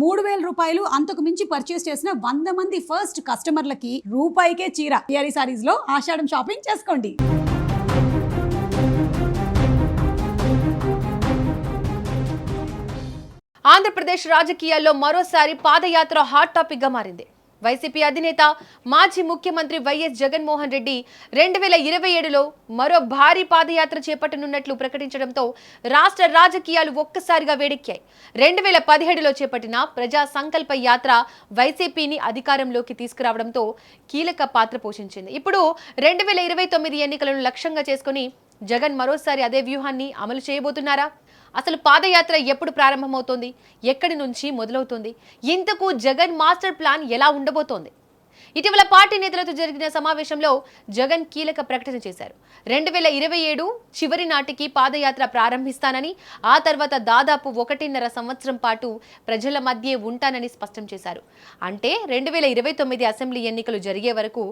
రూపాయలు అంతకు మించి పర్చేస్ చేసిన 100 మంది ఫస్ట్ కస్టమర్లకి రూపాయికే చీర టిఆర్ఈ సారీస్ లో ఆషాఢం షాపింగ్ చేసుకోండి. ఆంధ్రప్రదేశ్ రాజకీయాల్లో మరోసారి పాదయాత్ర హాట్ టాపిక్ గా మారింది. వైసీపీ అధినేత మాజీ ముఖ్యమంత్రి వైఎస్ జగన్మోహన్ రెడ్డి 2027లో మరో భారీ పాదయాత్ర చేపట్టనున్నట్లు ప్రకటించడంతో రాష్ట్ర రాజకీయాలు ఒక్కసారిగా వేడెక్కాయి. 2017లో చేపట్టిన ప్రజా సంకల్ప యాత్ర వైసీపీని అధికారంలోకి తీసుకురావడంతో కీలక పాత్ర పోషించింది. ఇప్పుడు 2029 ఎన్నికలను లక్ష్యంగా చేసుకుని జగన్ మరోసారి అదే వ్యూహాన్ని అమలు చేయబోతున్నారా? అసలు పాదయాత్ర ఎప్పుడు ప్రారంభమవుతోంది? ఎక్కడి నుంచి మొదలవుతుంది? ఇంతకు జగన్ మాస్టర్ ప్లాన్ ఎలా ఉండబోతోంది? ఇటీవల పార్టీ నేతలతో జరిగిన సమావేశంలో జగన్ కీలక ప్రకటన చేశారు. 2027 చివరి నాటికి పాదయాత్ర ప్రారంభిస్తానని, ఆ తర్వాత దాదాపు 1.5 సంవత్సరం పాటు ప్రజల మధ్య ఉంటానని స్పష్టం చేశారు. అంటే 2029 అసెంబ్లీ ఎన్నికలు జరిగే వరకు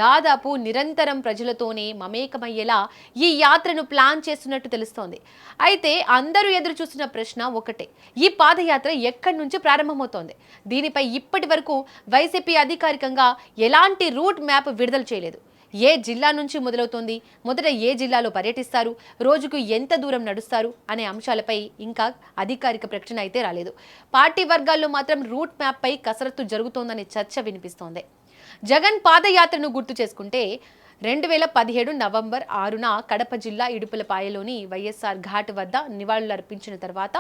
దాదాపు నిరంతరం ప్రజలతోనే మమేకమయ్యేలా ఈ యాత్రను ప్లాన్ చేస్తున్నట్టు తెలుస్తోంది. అయితే అందరూ ఎదురు చూస్తున్న ప్రశ్న ఒకటే, ఈ పాదయాత్ర ఎక్కడి నుంచి ప్రారంభమవుతోంది? దీనిపై ఇప్పటి వరకు వైసీపీ అధికారికంగా ఎలాంటి రూట్ మ్యాప్ విడుదల చేయలేదు. ఏ జిల్లా నుంచి మొదలవుతోంది, మొదట ఏ జిల్లాలో పర్యటిస్తారు, రోజుకు ఎంత దూరం నడుస్తారు అనే అంశాలపై ఇంకా అధికారిక ప్రకటన అయితే రాలేదు. పార్టీ వర్గాల్లో మాత్రం రూట్ మ్యాప్ పై కసరత్తు జరుగుతోందనే చర్చ వినిపిస్తోంది. జగన్ పాదయాత్రను గుర్తు చేసుకుంటే 2017 నవంబర్ 6న కడప జిల్లా ఇడుపులపాయలోని వైఎస్ఆర్ ఘాట్ వద్ద నివాళులర్పించిన తర్వాత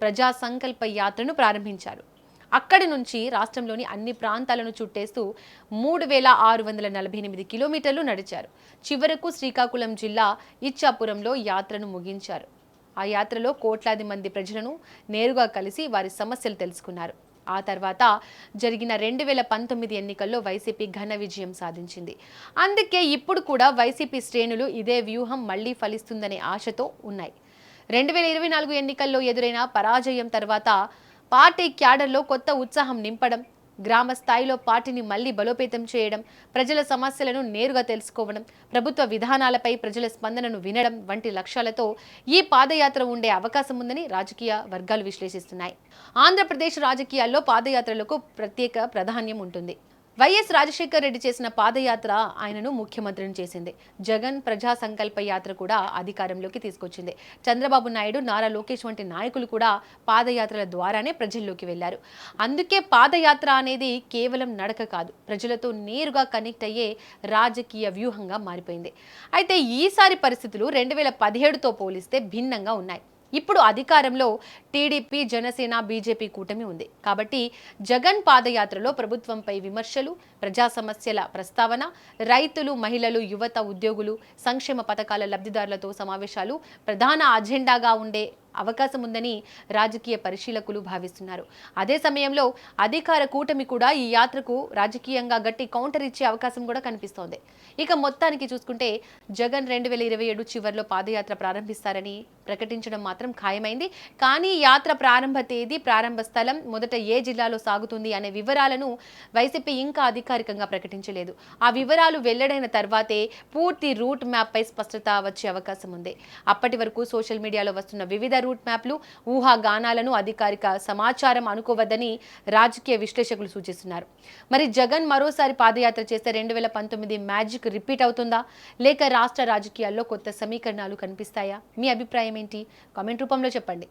ప్రజా సంకల్ప యాత్రను ప్రారంభించారు. అక్కడి నుంచి రాష్ట్రంలోని అన్ని ప్రాంతాలను చుట్టేస్తూ 3648 కిలోమీటర్లు నడిచారు. చివరకు శ్రీకాకుళం జిల్లా ఇచ్చాపురంలో యాత్రను ముగించారు. ఆ యాత్రలో కోట్లాది మంది ప్రజలను నేరుగా కలిసి వారి సమస్యలు తెలుసుకున్నారు. ఆ తర్వాత జరిగిన 2019 ఎన్నికల్లో వైసీపీ ఘన విజయం సాధించింది. అందుకే ఇప్పుడు కూడా వైసీపీ శ్రేణులు ఇదే వ్యూహం మళ్లీ ఫలిస్తుందనే ఆశతో ఉన్నాయి. 2024 ఎన్నికల్లో ఎదురైన పరాజయం తర్వాత పార్టీ క్యాడర్లో కొత్త ఉత్సాహం నింపడం, గ్రామ స్థాయిలో పార్టీని మళ్లీ బలోపేతం చేయడం, ప్రజల సమస్యలను నేరుగా తెలుసుకోవడం, ప్రభుత్వ విధానాలపై ప్రజల స్పందనను వినడం వంటి లక్ష్యాలతో ఈ పాదయాత్ర ఉండే అవకాశం ఉందని రాజకీయ వర్గాలు విశ్లేషిస్తున్నాయి. ఆంధ్రప్రదేశ్ రాజకీయాల్లో పాదయాత్రలకు ప్రత్యేక ప్రాధాన్యం ఉంటుంది. వైఎస్ రాజశేఖర్ రెడ్డి చేసిన పాదయాత్ర ఆయనను ముఖ్యమంత్రిని చేసింది. జగన్ ప్రజా సంకల్ప యాత్ర కూడా అధికారంలోకి తీసుకొచ్చింది. చంద్రబాబు నాయుడు, నారా లోకేష్ వంటి నాయకులు కూడా పాదయాత్రల ద్వారానే ప్రజల్లోకి వెళ్లారు. అందుకే పాదయాత్ర అనేది కేవలం నడక కాదు, ప్రజలతో నేరుగా కనెక్ట్ అయ్యే రాజకీయ వ్యూహంగా మారిపోయింది. అయితే ఈసారి పరిస్థితులు 2017తో పోలిస్తే భిన్నంగా ఉన్నాయి. ఇప్పుడు అధికారంలో టీడీపీ, జనసేన, బీజేపీ కూటమి ఉంది. కాబట్టి జగన్ పాదయాత్రలో ప్రభుత్వంపై విమర్శలు, ప్రజా సమస్యల ప్రస్తావన, రైతులు, మహిళలు, యువత, ఉద్యోగులు, సంక్షేమ పథకాల లబ్ధిదారులతో సమావేశాలు ప్రధాన అజెండాగా ఉండే అవకాశం ఉందని రాజకీయ పరిశీలకులు భావిస్తున్నారు. అదే సమయంలో అధికార కూటమి కూడా ఈ యాత్రకు రాజకీయంగా గట్టి కౌంటర్ ఇచ్చే అవకాశం కూడా కనిపిస్తోంది. ఇక మొత్తానికి చూసుకుంటే జగన్ 2027 చివరిలో పాదయాత్ర ప్రారంభిస్తారని ప్రకటించడం మాత్రం ఖాయమైంది. కానీ యాత్ర ప్రారంభ తేదీ, ప్రారంభ స్థలం, మొదట ఏ జిల్లాలో సాగుతుంది అనే వివరాలను వైసీపీ ఇంకా అధికారికంగా ప్రకటించలేదు. ఆ వివరాలు వెల్లడైన తర్వాతే పూర్తి రూట్ మ్యాప్ పై స్పష్టత వచ్చే అవకాశం ఉంది. అప్పటి వరకు సోషల్ మీడియాలో వస్తున్న వివిధ రూట్ మ్యాప్లు, ఊహాగానాలను అధికారిక సమాచారం అనుకోవద్దని రాజకీయ విశ్లేషకులు సూచిస్తున్నారు. మరి జగన్ మరోసారి పాదయాత్ర చేస్తే 2019 మ్యాజిక్ రిపీట్ అవుతుందా, లేక రాష్ట్ర రాజకీయాల్లో కొత్త సమీకరణాలు కనిపిస్తాయా? మీ అభిప్రాయం ఏంటి? కామెంట్ రూపంలో చెప్పండి.